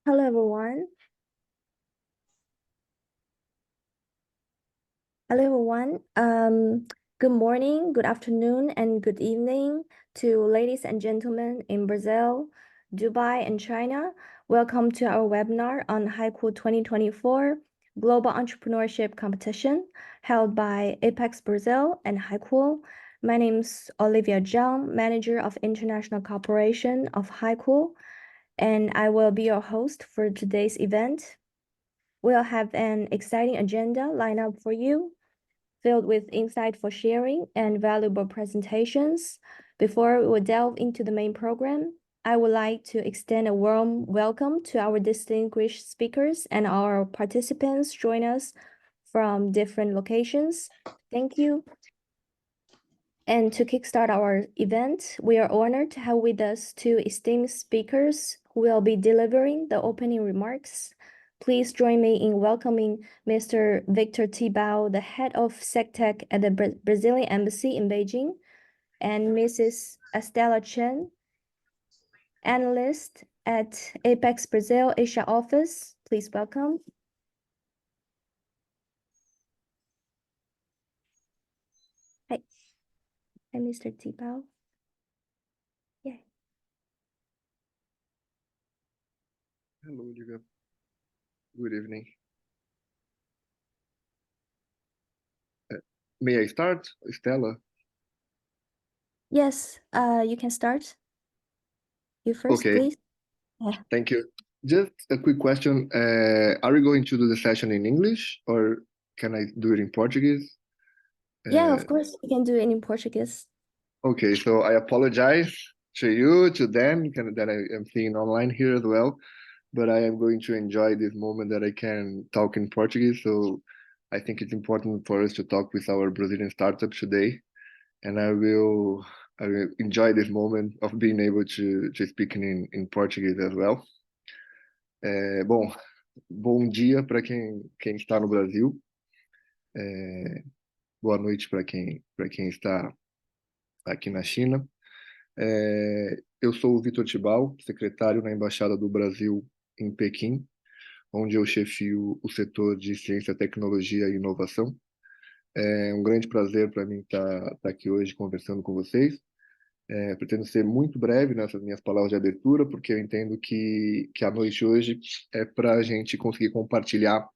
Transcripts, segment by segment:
Hello, everyone. Hello, everyone. Good morning, good afternoon, and good evening to ladies and gentlemen in Brazil, Dubai, and China. Welcome to our webinar on Hicool 2024 Global Entrepreneurship Competition held by ApexBrasil and Hicool. My name is Olivia Zhang, Manager of International Cooperation of Hicool, and I will be your host for today's event. We'll have an exciting agenda lined up for you, filled with insightful sharing and valuable presentations. Before we delve into the main program, I would like to extend a warm welcome to our distinguished speakers and our participants join us from different locations. Thank you. And to kickstart our event, we are honored to have with us two esteemed speakers who will be delivering the opening remarks. Please join me in welcoming Mr. Victor Tibau, the head of SecTech at the Brazilian Embassy in Beijing, and Mrs. Estela Chen, analyst at Apex Brazil Asia office. Please welcome. Hi, Mr. Tibau. Yeah. Hello, Olivia. Good evening. May I start, Stella? Yes, you can start. You first, Okay, please. Yeah. thank you. Just a quick question. Are we going to do the session in English or can I do it in Portuguese? Yeah, of course, you can do it in Portuguese. Okay, so I apologize to you, to them, that I am seeing online here as well, but I am going to enjoy this moment that I can talk in Portuguese. So I think it's important for us to talk with our Brazilian startups today. And I will enjoy this moment of being able to speak in Portuguese as well. Bom dia para quem está no Brasil. Boa noite para quem está aqui na China. Eu sou o Vitor Tibau, secretário na Embaixada do Brasil em Pequim, onde eu chefio o setor de ciência, tecnologia e inovação. É um grande prazer para mim estar aqui hoje conversando com vocês. Pretendo ser muito breve nessas minhas palavras de abertura, porque eu entendo que a noite hoje é para a gente conseguir compartilhar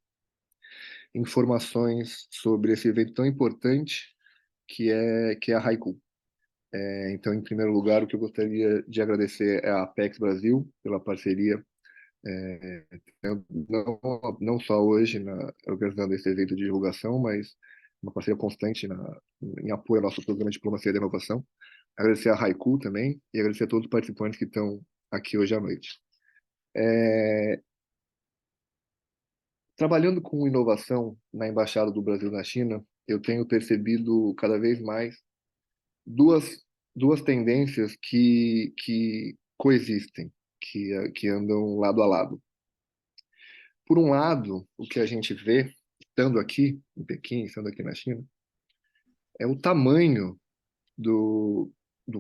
informações sobre esse evento tão importante que é a Hicool. Então, em primeiro lugar, o que eu gostaria de agradecer é a Apex Brasil pela parceria, não só hoje organizando esse evento de divulgação, mas uma parceria constante em apoio ao nosso programa de diplomacia da inovação. Agradecer a Hicool também e agradecer a todos os participantes que estão aqui hoje à noite. Trabalhando com inovação na Embaixada do Brasil na China, eu tenho percebido cada vez mais duas tendências que coexistem, que andam lado a lado. Por um lado, o que a gente vê, estando aqui em Pequim, estando aqui na China, é o tamanho do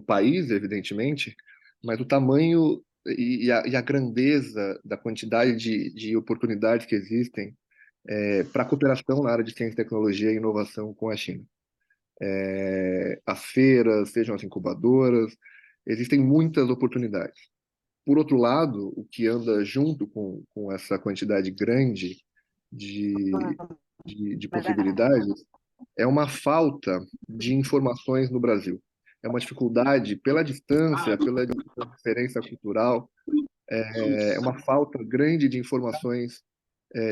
país, evidentemente, mas o tamanho e a grandeza da quantidade de oportunidades que existem para a cooperação na área de ciência, tecnologia e inovação com a China. As feiras, sejam as incubadoras, existem muitas oportunidades. Por outro lado, o que anda junto com essa quantidade grande de possibilidades é uma falta de informações no Brasil. É uma dificuldade pela distância, pela diferença cultural, é uma falta grande de informações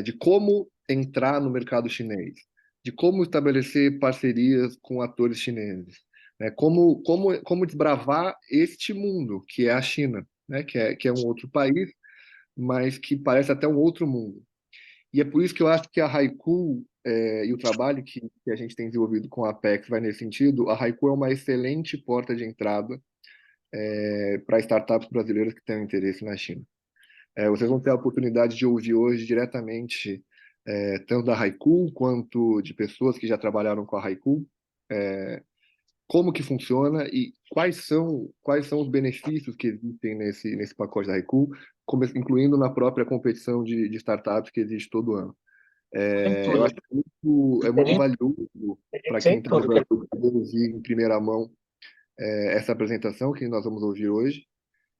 de como entrar no mercado chinês, de como estabelecer parcerias com atores chineses, né? Como desbravar este mundo, que é a China, né? Que é um outro país, mas que parece até um outro mundo. E é por isso que eu acho que a Hicool e o trabalho que a gente tem desenvolvido com a Apex vai nesse sentido. A Hicool é uma excelente porta de entrada para startups brasileiras que têm interesse na China. Vocês vão ter a oportunidade de ouvir hoje diretamente tanto da Hicool quanto de pessoas que já trabalharam com a Hicool, como que funciona e quais são os benefícios que existem nesse pacote da Hicool, incluindo na própria competição de startups que existe todo ano. Eu acho que é muito valioso para quem está no Brasil poder ouvir em primeira mão essa apresentação que nós vamos ouvir hoje.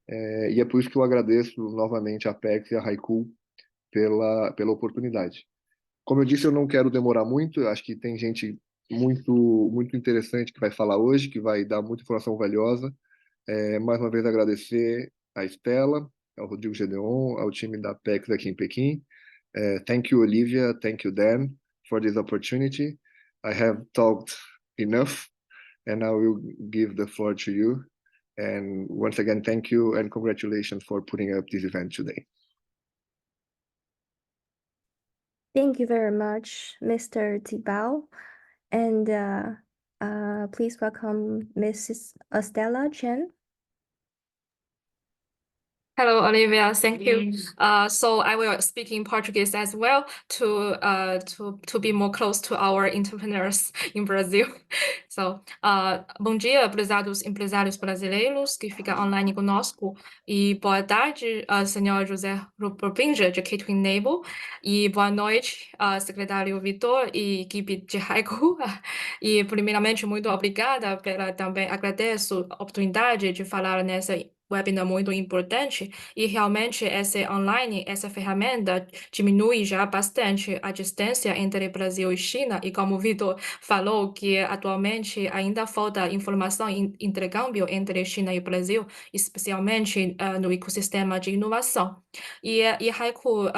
E é por isso que eu agradeço novamente a Apex e a Hicool pela oportunidade. Como eu disse, eu não quero demorar muito, eu acho que tem gente muito interessante que vai falar hoje, que vai dar muita informação valiosa. Mais uma vez agradecer a Estela, ao Rodrigo Gedeon, ao time da Apex aqui em Pequim. Thank you, Olivia. Thank you, Dan, for this opportunity. I have talked enough, and I will give the floor to you. And once again, thank you and congratulations for putting up this event today. Thank you very much, Mr. Tibau. And please welcome Mrs. Estela Chen. Hello, Olivia. Thank you. So I will speak in Portuguese as well to be more close to our entrepreneurs in Brazil. So, bom dia, prezados empresários brasileiros que ficam online conosco. E boa tarde, senhor José Rupinja, de Catering Enable. E boa noite, secretário Vitor e equipe de Hicool. E, primeiramente, muito obrigada também agradeço a oportunidade de falar nessa webinar muito importante e realmente essa online, essa ferramenta diminui já bastante a distância entre Brasil e China e como o Vitor falou que atualmente ainda falta informação e intercâmbio entre China e Brasil, especialmente no ecossistema de inovação. E Hicool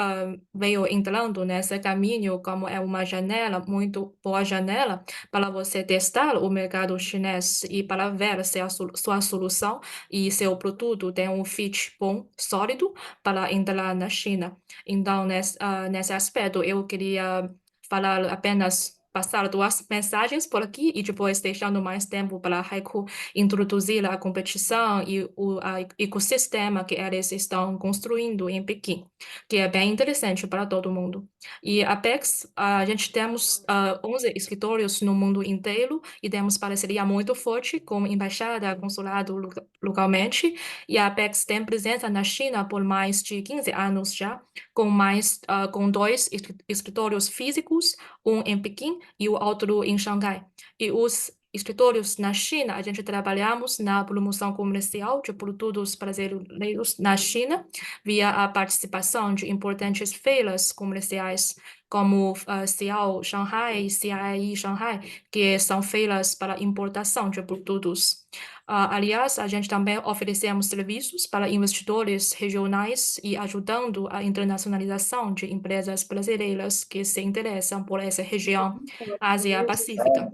veio entrando nesse caminho como é uma janela, muito boa janela para você testar o mercado chinês e para ver se a sua solução e seu produto tem um fit bom, sólido, para entrar na China. Então, nesse aspecto, eu queria falar apenas passar duas mensagens por aqui e depois deixando mais tempo para a Hicool introduzir a competição e o ecossistema que eles estão construindo em Pequim, que é bem interessante para todo mundo. E a Apex, a gente temos 11 escritórios no mundo inteiro e temos parceria muito forte com Embaixada, consulado localmente, e a Apex tem presença na China por mais de 15 anos já, com dois escritórios físicos, um em Pequim e o outro em Xangai. E os escritórios na China, a gente trabalhamos na promoção comercial de produtos brasileiros na China, via a participação de importantes feiras comerciais, como CIAO Shanghai e CII Shanghai, que são feiras para importação de produtos. Aliás, a gente também oferecemos serviços para investidores regionais e ajudando a internacionalização de empresas brasileiras que se interessam por essa região Ásia-Pacífica.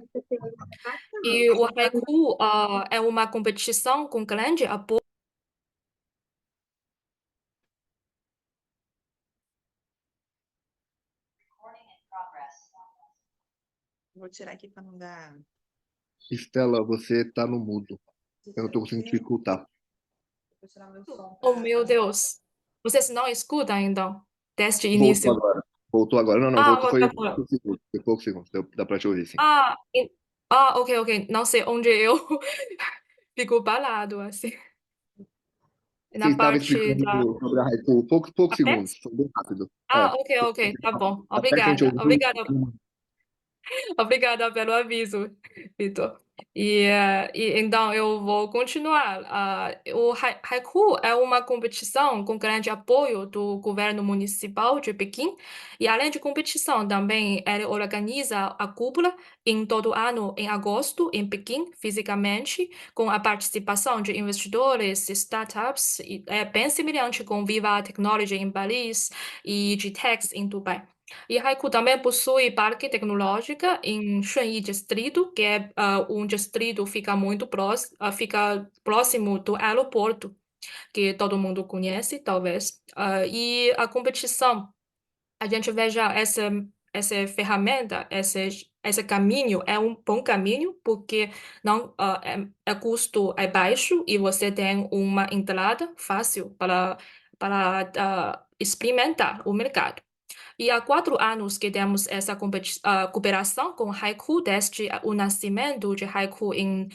E o Hicool é uma competição com grande apoio. Vou tirar aqui para não dar. Estela, você está no mudo. Eu não estou conseguindo dificultar. Vou tirar meu som. Oh, meu Deus. Vocês não escutam, então, desde o Voltou início? agora. Voltou agora. Não, voltou. Foi Tá bom. poucos segundos. Foi poucos segundos. Dá para te ouvir, sim. Ok. Não sei onde eu fico parado, assim. Você Na estava parte da explicando sobre a Hicool. Poucos segundos. Apex? Foi bem rápido. Ok. Tá bom. Até que a gente Obrigada. ouviu. Obrigada pelo aviso, Vitor. Então eu vou continuar. O Hicool é uma competição com grande apoio do governo municipal de Pequim e além de competição também ele organiza a cúpula em todo ano em agosto em Pequim fisicamente com a participação de investidores, startups é bem semelhante com Viva Technology em Paris e de Techs em Dubai. E Haiku também possui parque tecnológico em Shunyi Distrito, que é um distrito fica próximo do aeroporto, que todo mundo conhece, talvez. E a competição, a gente veja essa ferramenta, esse caminho é um bom caminho, porque não custo é baixo e você tem uma entrada fácil para experimentar o mercado. E há 4 anos que temos essa cooperação com Hicool, desde o nascimento de Hicool em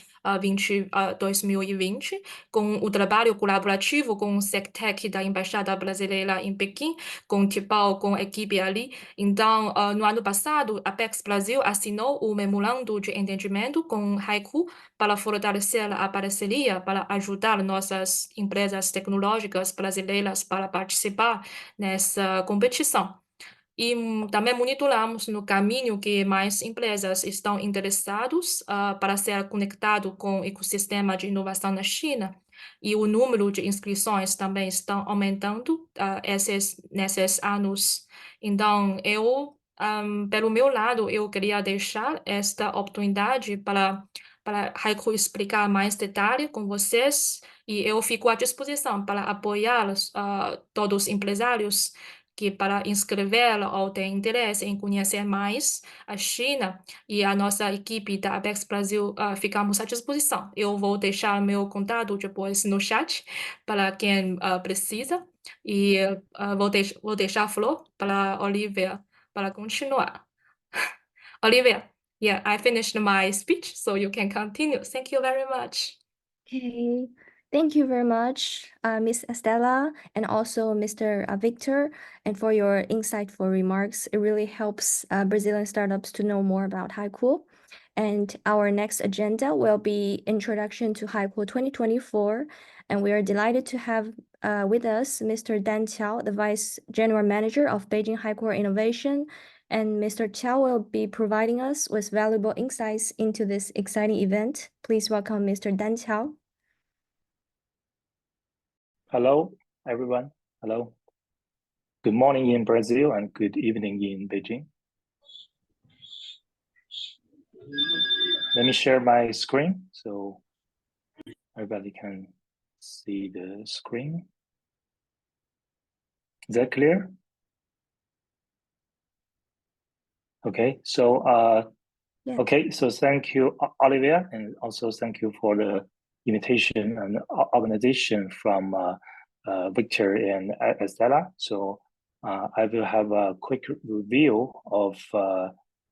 2020, com o trabalho colaborativo com o SecTech da Embaixada Brasileira em Pequim, com o Tipal, com a equipe ali. Então, no ano passado, a ApexBrasil assinou o memorando de entendimento com Hicool para fortalecer a parceria, para ajudar nossas empresas tecnológicas brasileiras para participar nessa competição. E também monitoramos no caminho que mais empresas estão interessadas para ser conectado com o ecossistema de inovação na China. E o número de inscrições também está aumentando nesses anos. Então, pelo meu lado, eu queria deixar esta oportunidade para Hicool explicar mais detalhes com vocês. E eu fico à disposição para apoiar todos os empresários que para inscrever ou ter interesse em conhecer mais a China, e a nossa equipe da ApexBrasil ficamos à disposição. Eu vou deixar meu contato depois no chat para quem precisa, e vou deixar a flor para a Olivia para continuar. Olivia, yeah, I finished my speech, so you can continue. Thank you very much. Okay, thank you very much, Miss Estela, and also Mr. Victor, and for your insightful remarks. It really helps Brazilian startups to know more about Hicool. And our next agenda will be Introduction to Hicool 2024, and we are delighted to have with us Mr. Dan Qiao, the Vice General Manager of Beijing Hicool Innovation. And Mr. Qiao will be providing us with valuable insights into this exciting event. Please welcome Mr. Dan Qiao. Hello, everyone. Hello. Good morning in Brazil and good evening in Beijing. Let me share my screen so everybody can see the screen. Is that clear? Okay, so Yeah. okay, so thank you, Olivia, and also thank you for the invitation and organization from Victor and Estela. So I will have a quick review of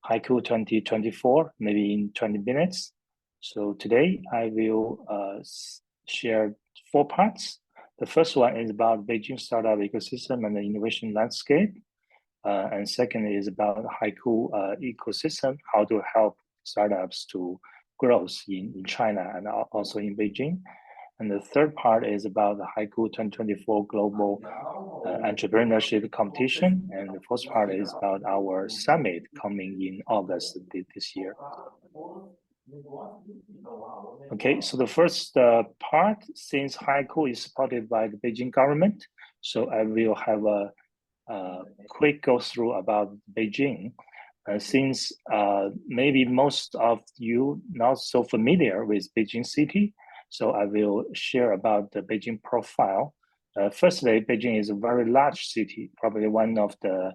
Hicool 2024, maybe in 20 minutes. So today I will share 4 parts. The first one is about Beijing startup ecosystem and the innovation landscape. And second is about Hicool ecosystem, how to help startups to grow in China and also in Beijing. And the third part is about the Hicool 2024 Global Entrepreneurship Competition. And the fourth part is about our summit coming in August this year. Okay, so the first part, since Hicool is supported by the Beijing government, so I will have a quick go through about Beijing. Since maybe most of you not so familiar with Beijing city, so I will share about the Beijing profile. Firstly, Beijing is a very large city, probably one of the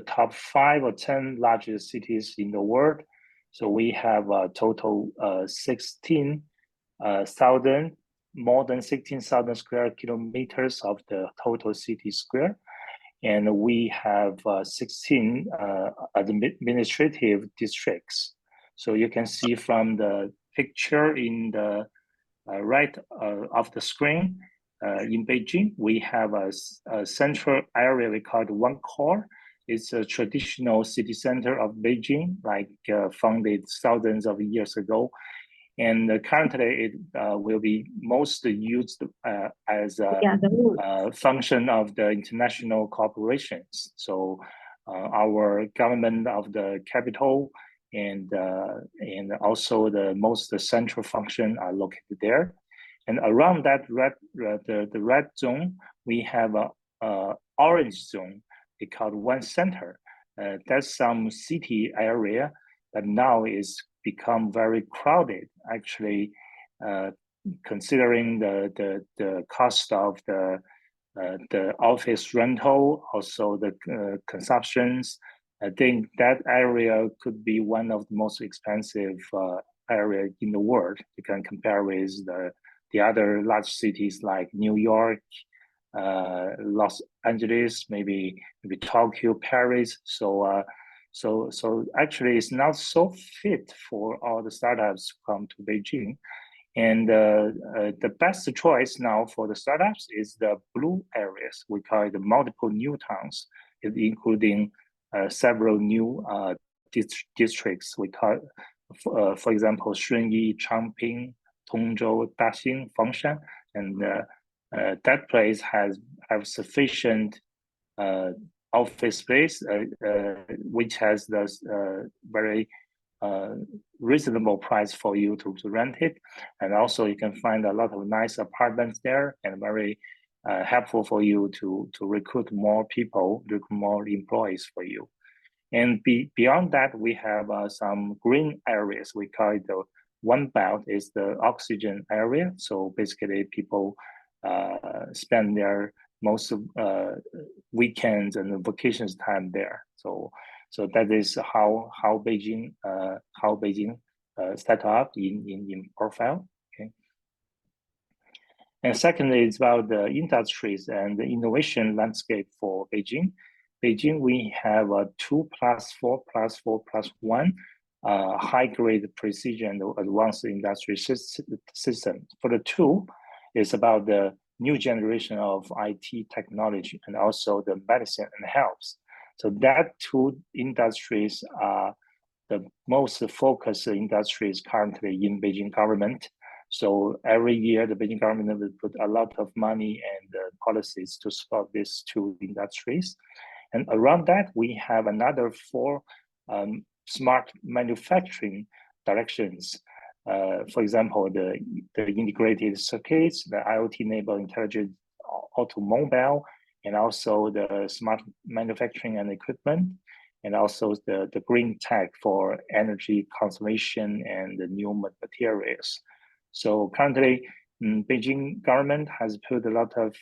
top 5 or 10 largest cities in the world. So we have a total 16,000, more than 16,000 square kilometers of the total city square. And we have 16 administrative districts. So you can see from the picture in the right of the screen, in Beijing, we have a central area we call One Core. It's a traditional city center of Beijing, like founded thousands of years ago. And currently, it will be mostly used as a function of the international corporations. So our government of the capital and also the most central function are located there. And around that the red zone, we have a orange zone. They called One Center. That's some city area that now is become very crowded. Actually, considering the cost of the office rental, also the consumptions, I think that area could be one of the most expensive area in the world. You can compare with the other large cities like New York, Los Angeles, maybe Tokyo, Paris. So actually, it's not so fit for all the startups to come to Beijing. And the best choice now for the startups is the blue areas. We call it the multiple new towns, including several new districts. We call, for example, Shunyi, Changping, Tongzhou, Daxing, Fengshan, and that place have sufficient office space, which has the very reasonable price for you to rent it. And also you can find a lot of nice apartments there, and very helpful for you to recruit more people, recruit more employees for you. And beyond that, we have some green areas. We call it the one belt is the oxygen area. So basically people spend their most weekends and vacations time there. So that is how Beijing set up in profile. Okay. And secondly, it's about the industries and the innovation landscape for Beijing. Beijing, we have a 2+4+4+1 high-grade precision advanced industry system. For the 2, it's about the new generation of IT technology and also the medicine and health. So that 2 industries are the most focused industries currently in Beijing government. So every year, the Beijing government will put a lot of money and policies to support these 2 industries. And around that, we have another 4 smart manufacturing directions. For example, the integrated circuits, the IoT-enabled intelligent automobile, and also the smart manufacturing and equipment, and also the green tech for energy conservation and the new materials. So currently, Beijing government has put a lot of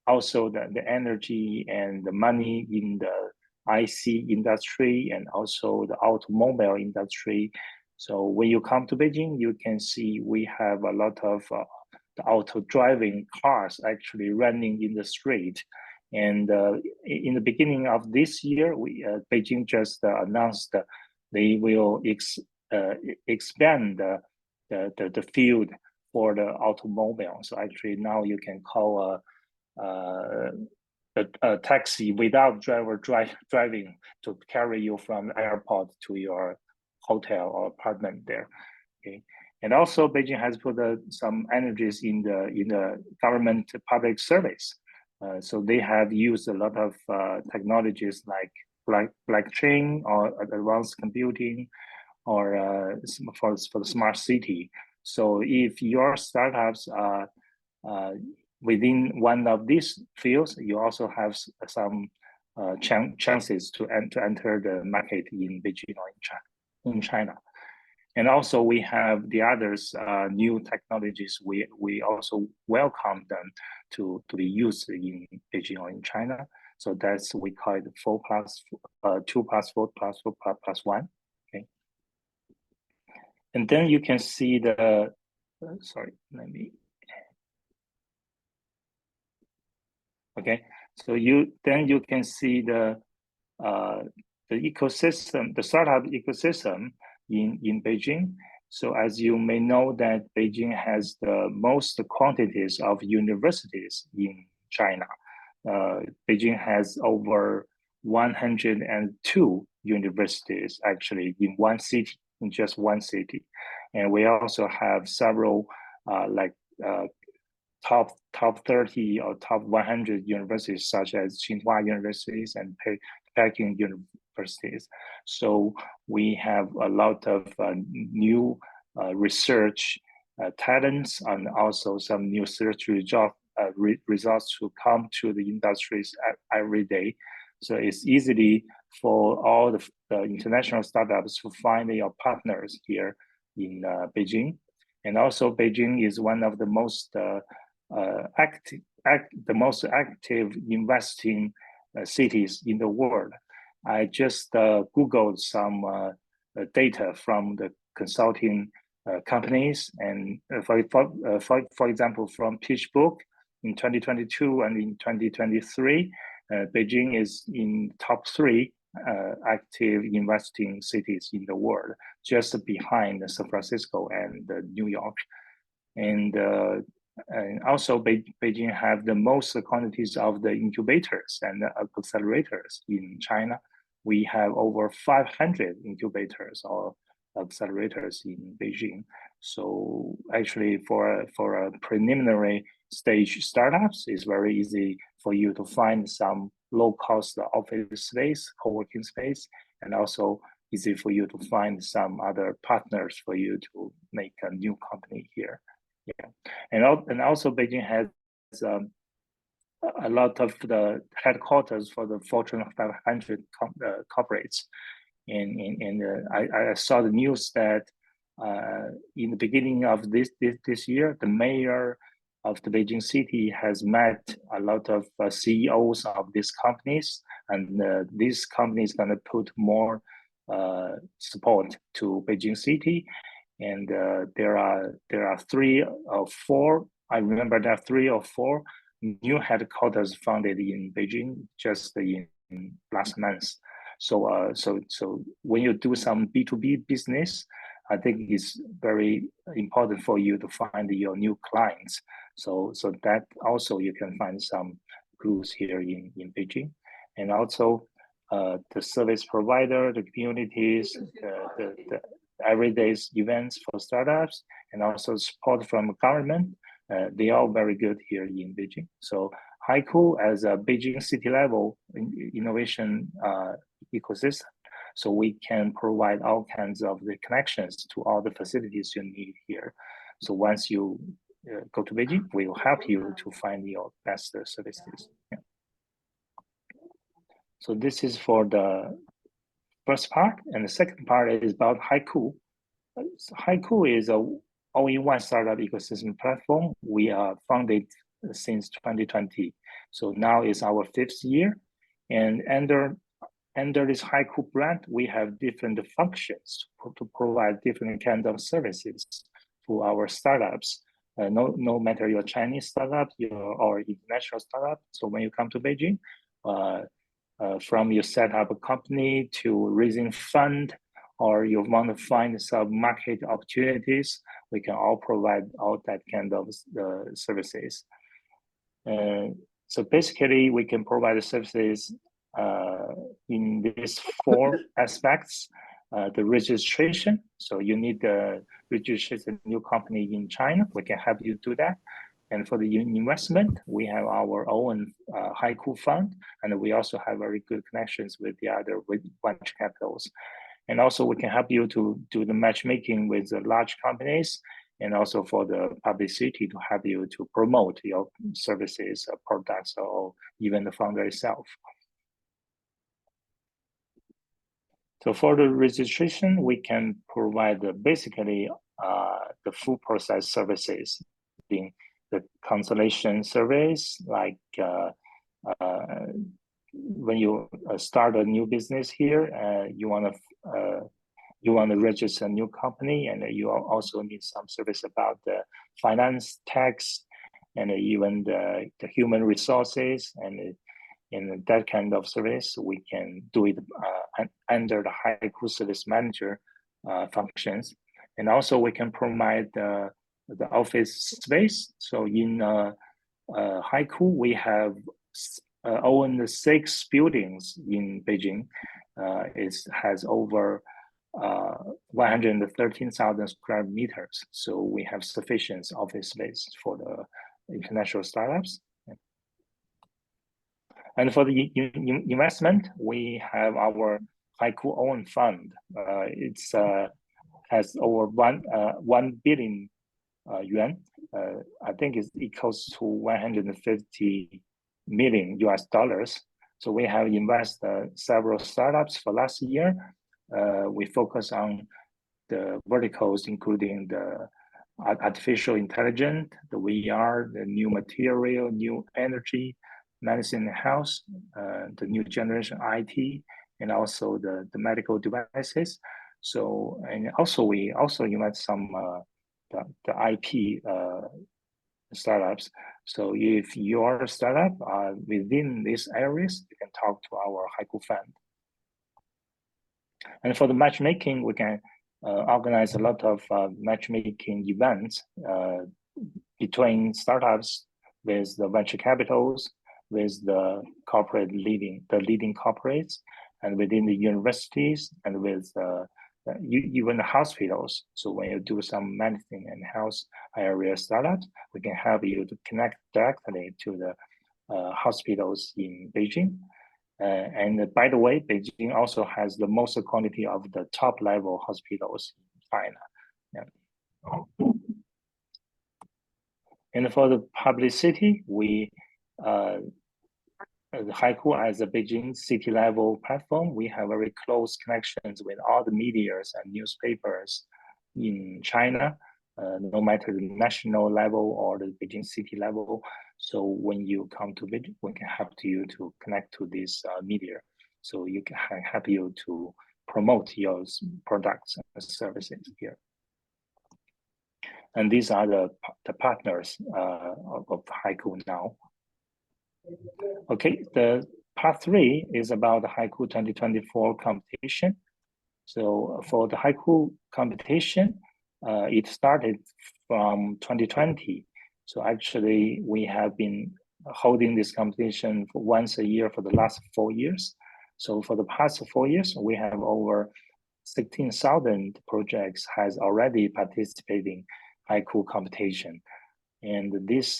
also the energy and the money in the IC industry and also the automobile industry. So when you come to Beijing, you can see we have a lot of the auto-driving cars actually running in the street. And in the beginning of this year, Beijing just announced that they will expand the field for the automobile. So actually now you can call a taxi without driver driving to carry you from the airport to your hotel or apartment there. Okay. And also Beijing has put some energies in the government public service. So they have used a lot of technologies like blockchain or advanced computing or for the smart city. So if your startups are within one of these fields, you also have some chances to enter the market in Beijing or in China. And also we have the others new technologies. We also welcome them to be used in Beijing or in China. So that's we call it 2+4+4+1. Okay. And then you can see the sorry, let me. Okay, so you can see the ecosystem, the startup ecosystem in Beijing. So as you may know that Beijing has the most quantities of universities in China. Beijing has over 102 universities actually in one city, in just one city. And we also have several top 30 or top 100 universities such as Tsinghua universities and Peking universities. So we have a lot of new research talents and also some new research results to come to the industries every day. So it's easy for all the international startups to find their partners here in Beijing. And also Beijing is one of the most active investing cities in the world. I just Googled some data from the consulting companies, and for example, from PitchBook in 2022 and in 2023, Beijing is in top 3 active investing cities in the world, just behind San Francisco and New York. And also Beijing have the most quantities of the incubators and accelerators in China. We have over 500 incubators or accelerators in Beijing. So actually for a preliminary stage startups, it's very easy for you to find some low-cost office space, co-working space, and also easy for you to find some other partners for you to make a new company here. Yeah, and also Beijing has a lot of the headquarters for the Fortune 500 corporates. And I saw the news that in the beginning of this year, the mayor of the Beijing city has met a lot of CEOs of these companies, and this company is going to put more support to Beijing city. And there are 3 or 4. I remember there are 3 or 4 new headquarters founded in Beijing just in last month. So when you do some B2B business, I think it's very important for you to find your new clients. So that also you can find some clues here in Beijing. And also the service provider, the communities, the everyday events for startups, and also support from government. They are very good here in Beijing. So Hicool as a Beijing city level innovation ecosystem. So we can provide all kinds of the connections to all the facilities you need here. So once you go to Beijing, we will help you to find your best services. Yeah. So this is for the first part, and the second part is about Hicool. Hicool is a all-in-one startup ecosystem platform. We are founded since 2020. So now is our 5th year, and under this Hicool brand, we have different functions to provide different kinds of services to our startups. No matter your Chinese startup or international startup. So when you come to Beijing, from you set up a company to raising fund, or you want to find some market opportunities, we can all provide all that kind of services. So basically, we can provide the services in these 4 aspects. The registration, so you need to register a new company in China, we can help you do that. And for the investment, we have our own Hicool fund, and we also have very good connections with the other venture capitals. And also we can help you to do the matchmaking with the large companies, and also for the publicity to help you to promote your services, products, or even the founder itself. So for the registration, we can provide basically the full process services, being the cancellation service, like when you start a new business here, you want to register a new company, and you also need some service about the finance, tax, and even the human resources, and that kind of service we can do it under the Hicool Service Manager functions. And also we can provide the office space. So in Hicool, we have owned 6 buildings in Beijing. It has over 113,000 square meters. So we have sufficient office space for the international startups. And for the investment, we have our Hicool own fund. It's has over 1 billion yuan. I think it equals to $150 million US. So we have invested several startups for last year. We focus on the verticals, including the artificial intelligence, the VR, the new material, new energy, medicine and health, the new generation IT, and also the medical devices. So, and also we also invest some the IP startups. So if your startup are within these areas, you can talk to our Hicool fund. And for the matchmaking, we can organize a lot of matchmaking events between startups with the venture capitals, with the leading corporates, and within the universities, and with even the hospitals. So when you do some medicine and health area startups, we can help you to connect directly to the hospitals in Beijing. And by the way, Beijing also has the most quantity of the top level hospitals in China. Yeah. And for the publicity, we Hicool as a Beijing city level platform, we have very close connections with all the medias and newspapers in China, no matter the national level or the Beijing city level. So when you come to Beijing, we can help you to connect to this media. So you can help you to promote your products and services here. And these are the partners of Hicool now. Okay, the part 3 is about the Hicool 2024 competition. So for the Hicool competition, it started from 2020. So actually, we have been holding this competition for once a year for the last 4 years. So for the past 4 years, we have over 16,000 projects has already participating Hicool competition. And these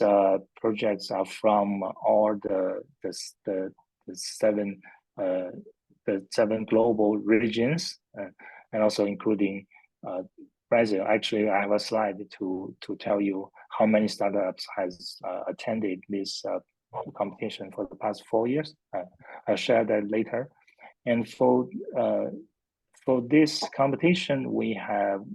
projects are from all the seven global regions, and also including Brazil. Actually, I have a slide to tell you how many startups has attended this competition for the past 4 years. I'll share that later. And for this competition, we have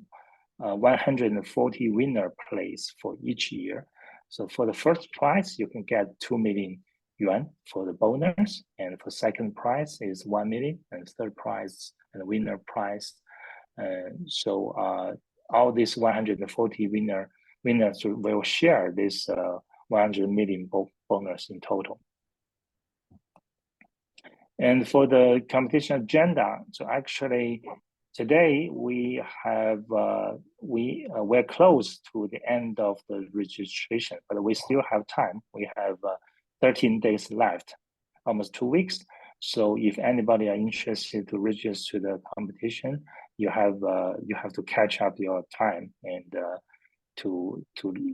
140 winner place for each year. So for the first prize, you can get 2 million yuan for the bonus, and for second prize is 1 million, and third prize and winner prize. So all these 140 winners will share this 100 million bonus in total. And for the competition agenda, so actually today we have we're close to the end of the registration, but we still have time. We have 13 days left, almost 2 weeks. So if anybody are interested to register to the competition, you have to catch up your time and to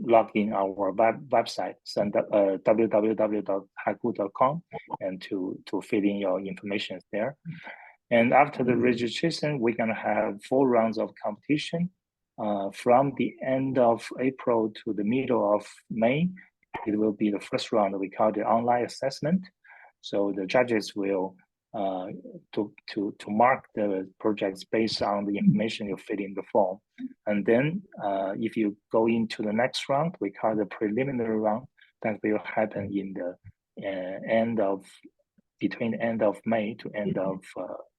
log in our website, www.hicool.com, and to fill in your information there. And after the registration, we're gonna have 4 rounds of competition. From the end of April to the middle of May, it will be the first round. We call it online assessment. So the judges will to mark the projects based on the information you fill in the form. And then if you go into the next round, we call the preliminary round. That will happen in the between end of May to end of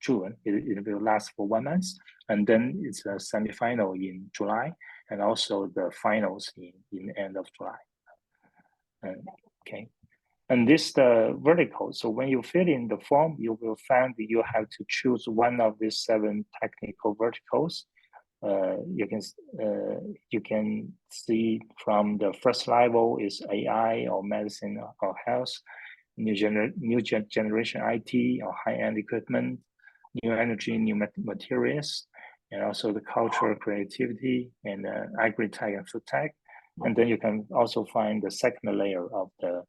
June. It will last for 1 month. And then it's a semifinal in July, and also the finals in end of July. Okay. And this the vertical. So when you fill in the form, you will find that you have to choose one of these 7 technical verticals. You can see from the first level is AI or medicine or health, new generation IT or high-end equipment, new energy, new materials, and also the cultural creativity and agri-tech and food tech. And then you can also find the second layer of the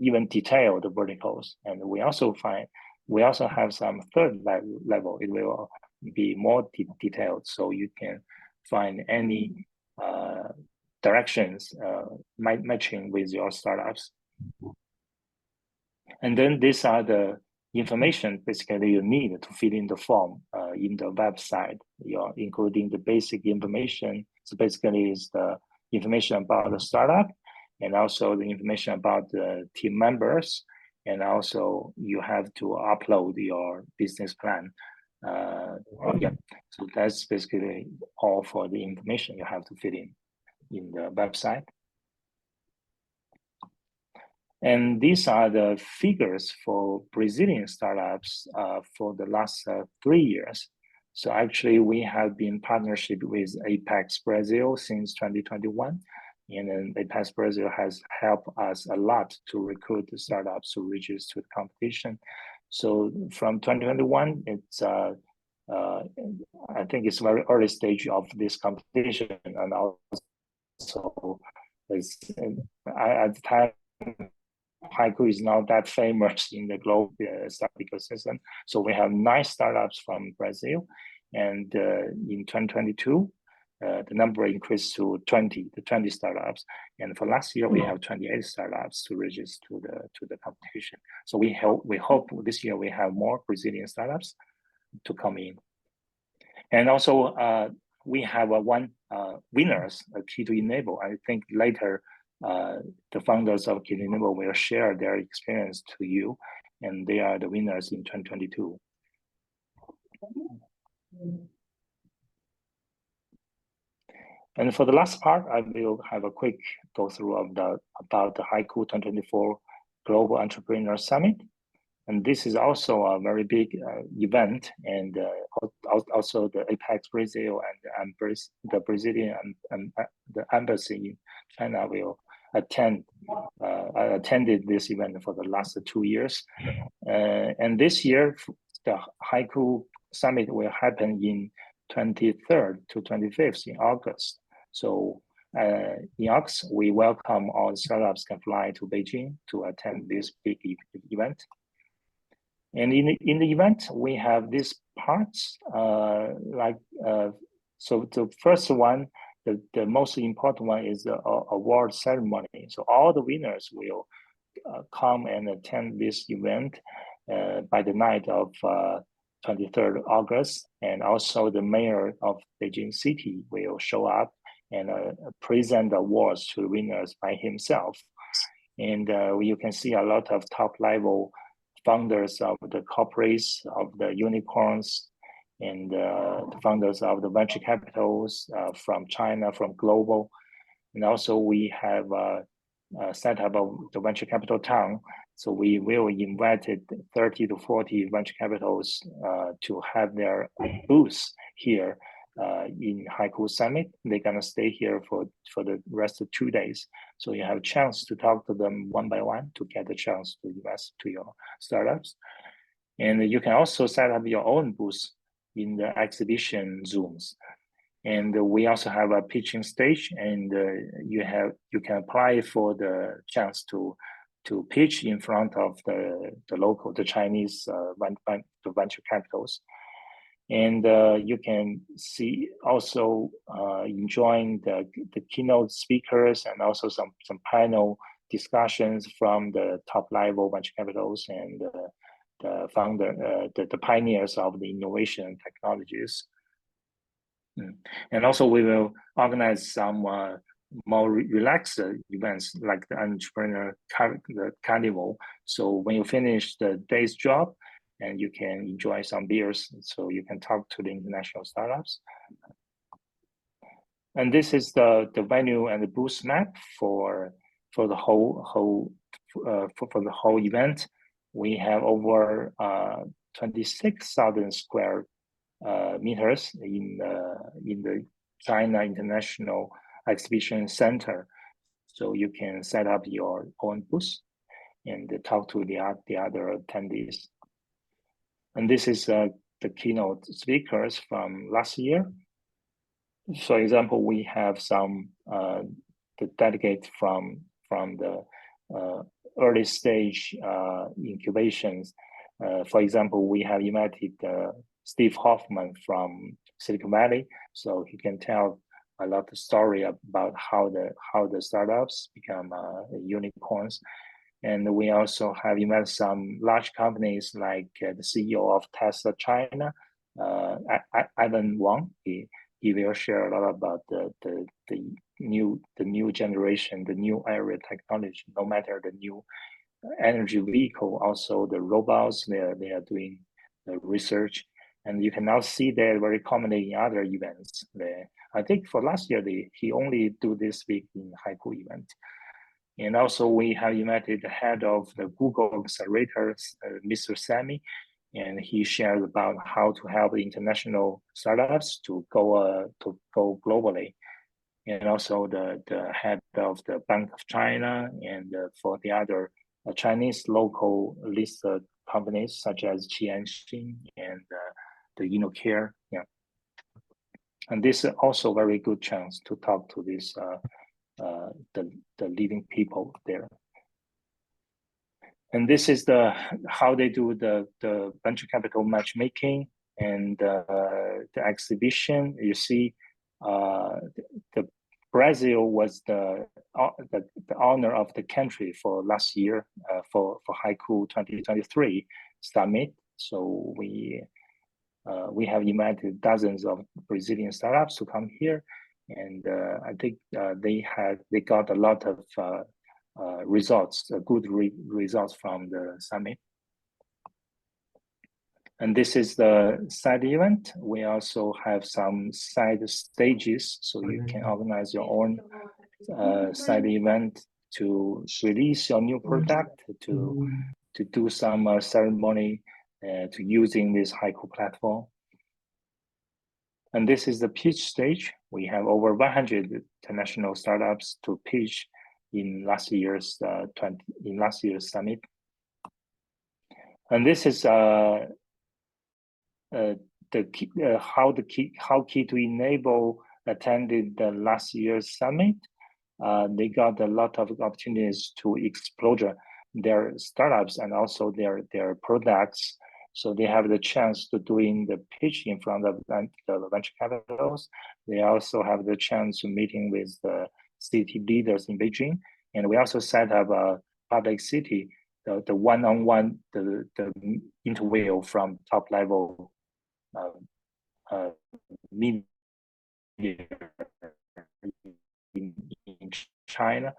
even detailed verticals. And we also have some third level. It will be more detailed, so you can find any directions matching with your startups. And then these are the information basically you need to fill in the form in the website, including the basic information. So basically is the information about the startup, and also the information about the team members, and also you have to upload your business plan. Yeah, so that's basically all for the information you have to fill in the website. And these are the figures for Brazilian startups for the last 3 years. So actually, we have been in partnership with ApexBrasil since 2021. And then ApexBrasil has helped us a lot to recruit the startups to register to the competition. So from 2021, it's I think it's very early stage of this competition, and also it's, at the time, Hicool is not that famous in the global startup ecosystem. So we have 9 startups from Brazil, and in 2022, the number increased to 20 startups. And for last year, we have 28 startups to register to the competition. So we hope this year we have more Brazilian startups to come in. And also, we have one winners, a Key to Enable. I think later the founders of Key to Enable will share their experience to you, and they are the winners in 2022. And for the last part, I will have a quick go through of about the Hicool 2024 Global Entrepreneur Summit. And this is also a very big event, and also the ApexBrasil and the Brazilian and the embassy in China will attended this event for the last 2 years. And this year, the Hicool Summit will happen in 23rd to 25th in August. So in August, we welcome all startups can fly to Beijing to attend this big event. And in the event, we have these parts, so the first one, the most important one is the award ceremony. So all the winners will come and attend this event by the night of 23rd August. And also the mayor of Beijing City will show up and present awards to the winners by himself. And you can see a lot of top level founders of the corporates, of the unicorns, and the founders of the venture capitals from China, from Global. And also we have set up the venture capital town. So we will invite 30 to 40 venture capitals to have their booths here in Hicool Summit. They're gonna stay here for the rest of 2 days. So you have a chance to talk to them one by one to get the chance to invest to your startups. And you can also set up your own booth in the exhibition Zooms. And we also have a pitching stage, and you can apply for the chance to pitch in front of the Chinese venture capitals. And you can see also enjoying the keynote speakers and also some panel discussions from the top level venture capitals and the pioneers of the innovation technologies. And also we will organize some more relaxed events like the entrepreneur carnival. So when you finish the day's job, and you can enjoy some beers, so you can talk to the international startups. And this is the venue and the booth map for the whole event. We have over 26,000 square meters in the China International Exhibition Center. So you can set up your own booth and talk to the other attendees. And this is the keynote speakers from last year. For example, we have some the delegates from the early stage incubations. For example, we have invited Steve Hoffman from Silicon Valley, so he can tell a lot of story about how the startups become unicorns. And we also have invited some large companies like the CEO of Tesla China, Ivan Wang. He will share a lot about the new generation, the new area technology, no matter the new energy vehicle, also the robots, they are doing the research. And you can now see that very commonly in other events. I think for last year, he only do this week in Hicool event. And also we have invited the head of the Google Accelerator, Mr. Sammy, and he shared about how to help international startups to go globally. And also the head of the Bank of China and for the other Chinese local listed companies such as Qianxin and the InnoCare. Yeah. And this is also a very good chance to talk to this the leading people there. And this is how they do the venture capital matchmaking and the exhibition. You see, the Brazil was the honor of the country for last year for Hicool 2023 summit. So we have invited dozens of Brazilian startups to come here, and I think they got a lot of results, good results from the summit. And this is the side event. We also have some side stages, so you can organize your own side event to release your new product, to do some ceremony, to using this Hicool platform. And this is the pitch stage. We have over 100 international startups to pitch in last year's summit. And this is how key to enable attended the last year's summit. They got a lot of opportunities to explore their startups and also their products. So they have the chance to doing the pitch in front of the venture capitals. They also have the chance to meeting with the city leaders in Beijing. And we also set up a public city, the one-on-one, the interview from top level media in China.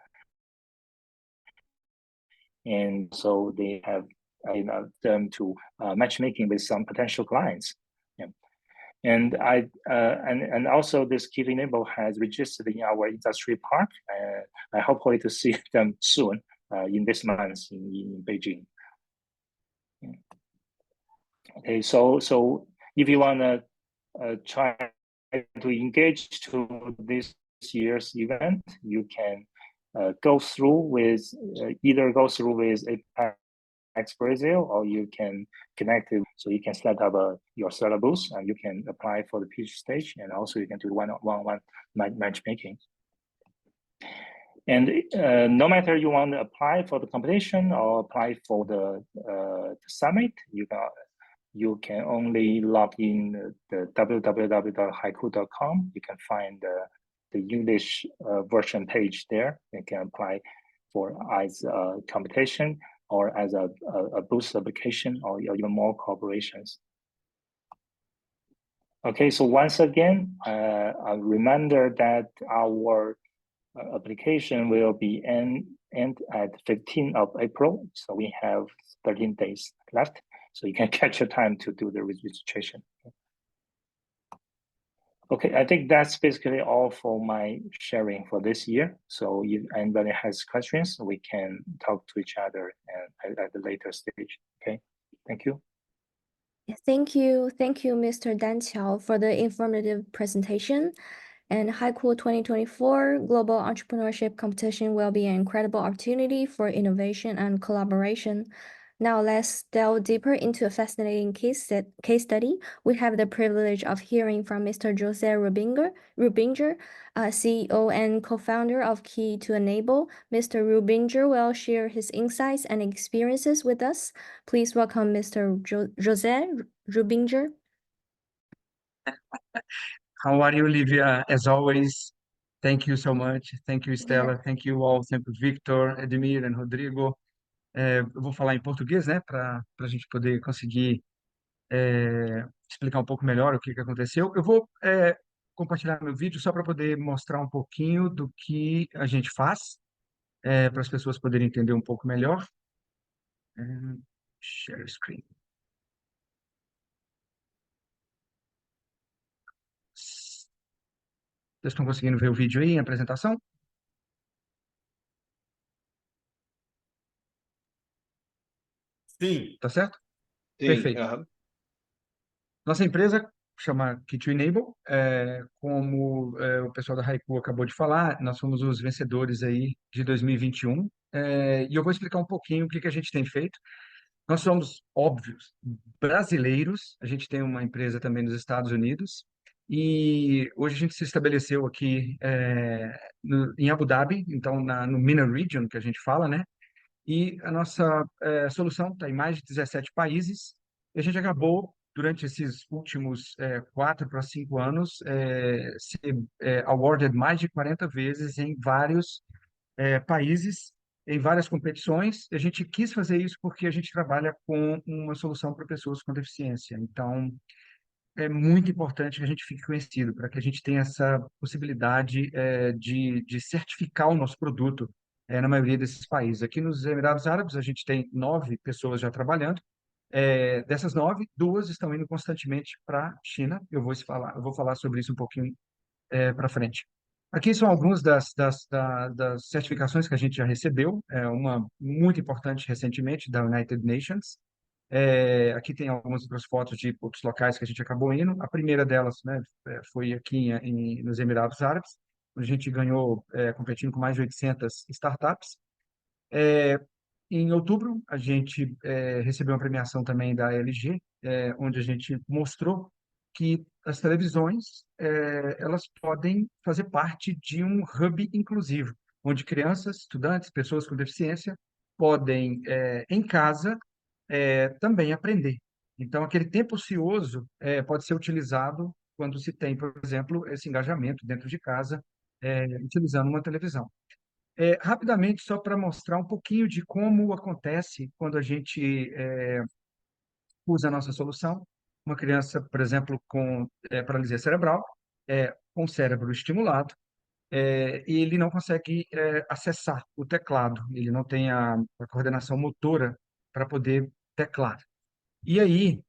And so they have them to matchmaking with some potential clients. Yeah. And and also this Key to Enable has registered in our industry park. I hopefully to see them soon in this month in Beijing. Yeah. Okay, so if you want to try to engage to this year's event, you can go through with either go through with ApexBrasil, or you can connect it, so you can set up your startup booth and you can apply for the pitch stage, and also you can do one-on-one matchmaking. And no matter you want to apply for the competition or apply for the summit, you can only log in the www.hicool.com. You can find the English version page there. You can apply for as a competition or as a boost application or even more corporations. Okay, so once again, a reminder that our application will be end at 15th of April. So we have 13 days left. So you can catch your time to do the registration. Okay, I think that's basically all for my sharing for this year. So if anybody has questions, we can talk to each other at the later stage. Okay, thank you. Thank you, Mr. Dan Qiao, for the informative presentation. And Hicool 2024 Global Entrepreneurship Competition will be an incredible opportunity for innovation and collaboration. Now let's delve deeper into a fascinating case study. We have the privilege of hearing from Mr. Jose Rubinger, CEO and co-founder of Key to Enable. Mr. Rubinger will share his insights and experiences with us. Please welcome Mr. Jose Rubinger. How are you, Olivia? As always, thank you so much. Thank you, Stella. Thank you all, sempre Victor, Edmir and Rodrigo. Eu vou falar em português, né, para a gente poder conseguir explicar um pouco melhor o que aconteceu. Eu vou compartilhar meu vídeo só para poder mostrar um pouquinho do que a gente faz, para as pessoas poderem entender um pouco melhor. Share screen. Vocês estão conseguindo ver o vídeo aí, a apresentação? Sim, tá certo? sim. Perfeito. Aham. Nossa empresa chama Key to Enable, como o pessoal da Hicool acabou de falar, nós fomos os vencedores aí de 2021, e eu vou explicar um pouquinho o que que a gente tem feito. Nós somos, óbvios, brasileiros, a gente tem uma empresa também nos Estados Unidos, e hoje a gente se estabeleceu aqui em Abu Dhabi, então no MENA Region, que a gente fala, né? E a nossa solução está em mais de 17 países. E a gente acabou, durante esses últimos 4 para 5 anos, ser awarded mais de 40 vezes em vários países, em várias competições. A gente quis fazer isso porque a gente trabalha com uma solução para pessoas com deficiência. Então, é muito importante que a gente fique conhecido, para que a gente tenha essa possibilidade de certificar o nosso produto na maioria desses países. Aqui nos Emirados Árabes, a gente tem 9 pessoas já trabalhando. Dessas 9, 2 estão indo constantemente para a China. Eu vou falar sobre isso um pouquinho para frente. Aqui são algumas das certificações que a gente já recebeu. Uma muito importante recentemente, da United Nations. Aqui tem algumas outras fotos de outros locais que a gente acabou indo. A primeira delas, né, foi aqui nos Emirados Árabes, onde a gente ganhou, competindo com mais de 800 startups. Em outubro, a gente recebeu uma premiação também da LG, onde a gente mostrou que as televisões elas podem fazer parte de um hub inclusivo, onde crianças, estudantes, pessoas com deficiência podem, em casa, também aprender. Então, aquele tempo ocioso pode ser utilizado quando se tem, por exemplo, esse engajamento dentro de casa, utilizando uma televisão. Rapidamente, só para mostrar um pouquinho de como acontece quando a gente usa a nossa solução. Uma criança, por exemplo, com paralisia cerebral, com o cérebro estimulado, e ele não consegue acessar o teclado, ele não tem a coordenação motora para poder teclar. E aí,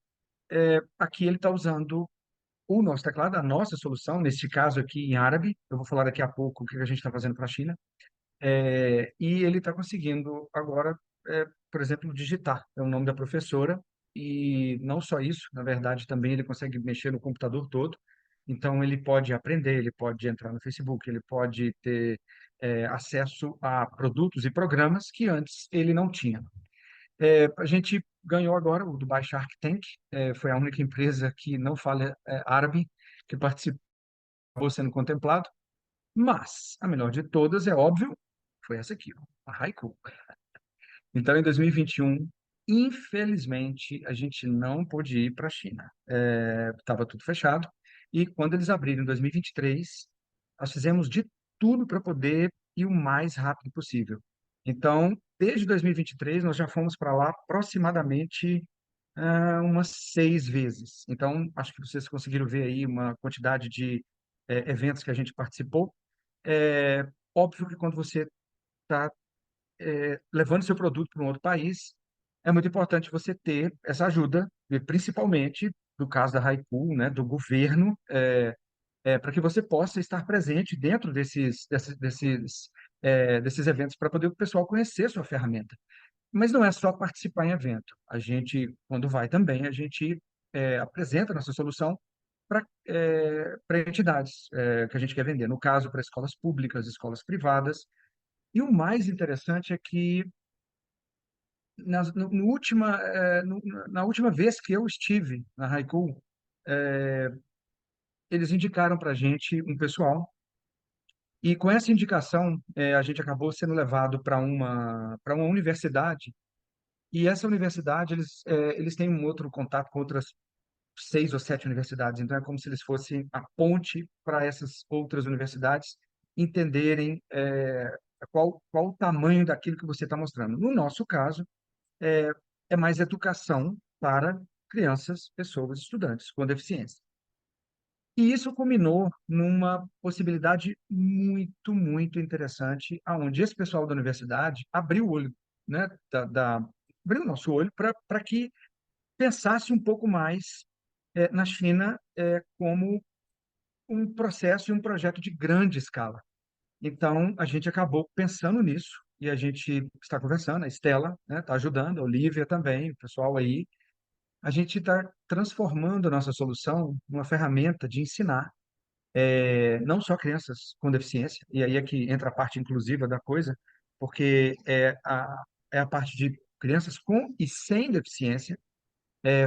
aqui ele está usando o nosso teclado, a nossa solução, neste caso aqui em árabe, eu vou falar daqui a pouco o que a gente está fazendo para a China. E ele está conseguindo agora, por exemplo, digitar é o nome da professora, e não só isso, na verdade, também ele consegue mexer no computador todo. Então, ele pode aprender, ele pode entrar no Facebook, ele pode ter acesso a produtos e programas que antes ele não tinha. A gente ganhou agora o Dubai Shark Tank, foi a única empresa que não fala árabe que participou sendo contemplado, mas a melhor de todas, é óbvio, foi essa aqui, ó, a Hicool. Então, em 2021, infelizmente, a gente não pôde ir para a China. Estava tudo fechado. E quando eles abriram em 2023, nós fizemos de tudo para poder ir o mais rápido possível. Então, desde 2023, nós já fomos para lá aproximadamente umas 6 vezes. Então, acho que vocês conseguiram ver aí uma quantidade de eventos que a gente participou. Óbvio que quando você está levando seu produto para um outro país, é muito importante você ter essa ajuda, e principalmente no caso da Hicool, né, do governo, para que você possa estar presente dentro desses eventos, para poder o pessoal conhecer a sua ferramenta. Mas não é só participar em evento. A gente, quando vai também, a gente apresenta a nossa solução para entidades que a gente quer vender. No caso, para escolas públicas, escolas privadas. E o mais interessante é que na última vez que eu estive na Hicool, eles indicaram para a gente um pessoal, e com essa indicação, a gente acabou sendo levado para uma universidade, e essa universidade, eles têm um outro contato com outras 6 ou 7 universidades, então é como se eles fossem a ponte para essas outras universidades entenderem qual o tamanho daquilo que você está mostrando. No nosso caso, é, é mais educação para crianças, pessoas, estudantes com deficiência. E isso culminou numa possibilidade muito, muito interessante, aonde esse pessoal da universidade abriu o olho, né, abriu o nosso olho para que pensasse um pouco mais na China como um processo e um projeto de grande escala. Então, a gente acabou pensando nisso e a gente está conversando, a Estela, né, está ajudando, a Olivia também, o pessoal aí. A gente está transformando a nossa solução numa ferramenta de ensinar, não só crianças com deficiência, e aí é que entra a parte inclusiva da coisa, porque é a parte de crianças com e sem deficiência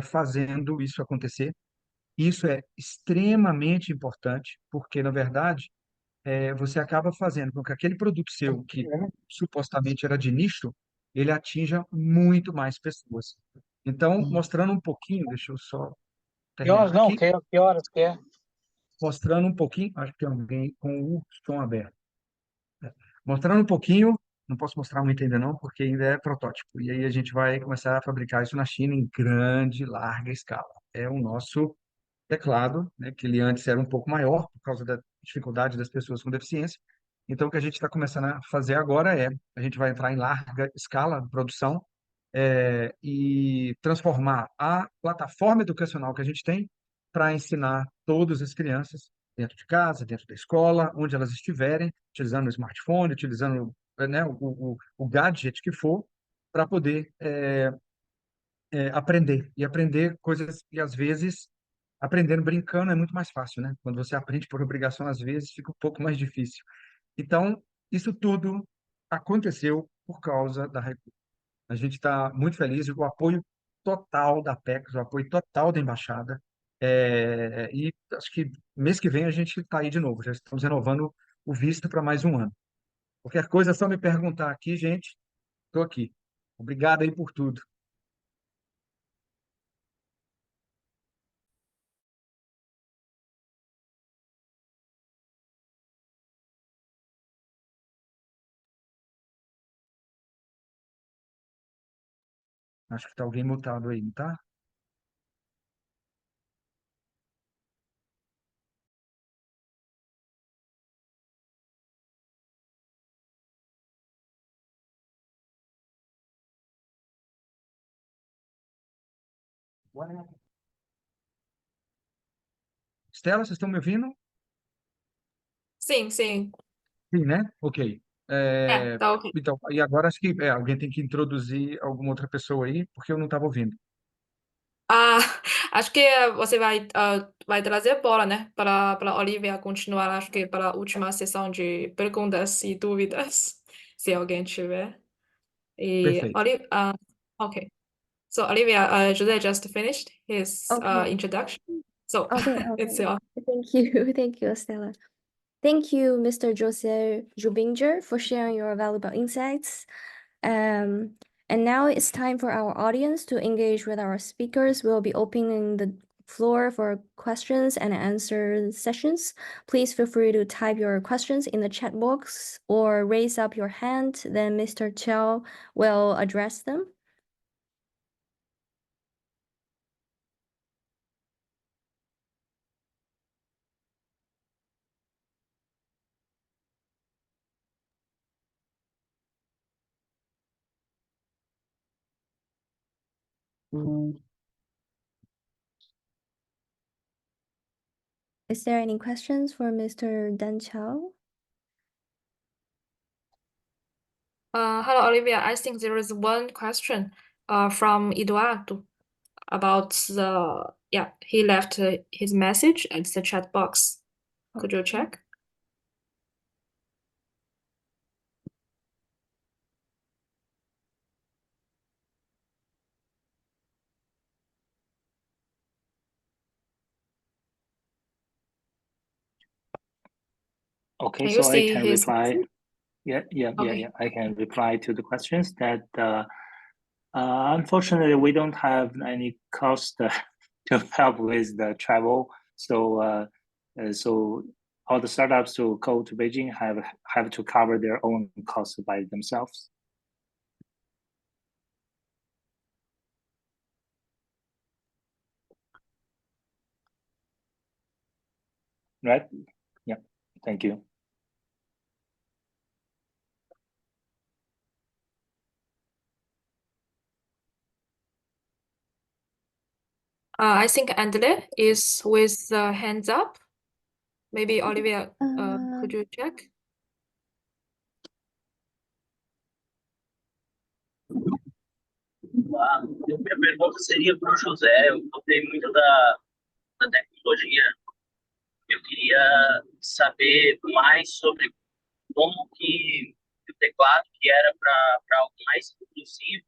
fazendo isso acontecer. Isso é extremamente importante, porque, na verdade, você acaba fazendo com que aquele produto seu, que supostamente era de nicho, ele atinja muito mais pessoas. Então, mostrando um pouquinho, deixa eu só Que horas terminar não? aqui, Que horas que é? mostrando um pouquinho, acho que tem alguém com o som aberto. Mostrando um pouquinho, não posso mostrar muito ainda não, porque ainda é protótipo. E aí a gente vai começar a fabricar isso na China em grande, larga escala. É o nosso teclado, né, que ele antes era um pouco maior por causa da dificuldade das pessoas com deficiência. Então, o que a gente está começando a fazer agora a gente vai entrar em larga escala de produção e transformar a plataforma educacional que a gente tem para ensinar todas as crianças dentro de casa, dentro da escola, onde elas estiverem, utilizando o smartphone, utilizando, né, o gadget que for, para poder aprender. E aprender coisas que, às vezes, aprendendo brincando é muito mais fácil, né? Quando você aprende por obrigação, às vezes, fica um pouco mais difícil. Então, isso tudo aconteceu por causa da Hicool. A gente está muito feliz, o apoio total da Apex, o apoio total da Embaixada. E acho que mês que vem a gente está aí de novo, já estamos renovando o visto para mais um ano. Qualquer coisa é só me perguntar aqui, gente. Estou aqui. Obrigado aí por tudo. Acho que está alguém mutado aí, não tá? Estela, vocês estão me ouvindo? Sim, sim. Sim, né? Ok. Tá ok. Então, e agora acho que alguém tem que introduzir alguma outra pessoa aí, porque eu não estava ouvindo. Ah, acho que você vai trazer bola, né? Para Olivia continuar, acho que para a última sessão de perguntas e dúvidas, se alguém tiver. E Perfeito. okay. So Olivia, Jose just finished his Okay. introduction. So Okay, it's okay. your Thank you. Thank you, Stella. Thank you, Mr. Jose Jubinger, for sharing your valuable insights. And now it's time for our audience to engage with our speakers. We'll be opening the floor for questions and answer sessions. Please feel free to type your questions in the chat box or raise up your hand, then Mr. Chow will address them. Is there any questions for Mr. Dan Chow? hello Olivia. I think there is one question from Eduardo about he left his message at the chat box. Could you check? Okay, Can you so I see can his reply. message? Yeah. I can reply to the questions that unfortunately we don't have any cost to help with the travel. So so all the startups to go to Beijing have to cover their own costs by themselves. Right? Yeah. Thank you. I think Andle is with the hands up. Maybe Olivia, could you check? Minha pergunta seria para o José. Eu gostei muito da tecnologia. Eu queria saber mais sobre como que o teclado, que era para algo mais inclusivo,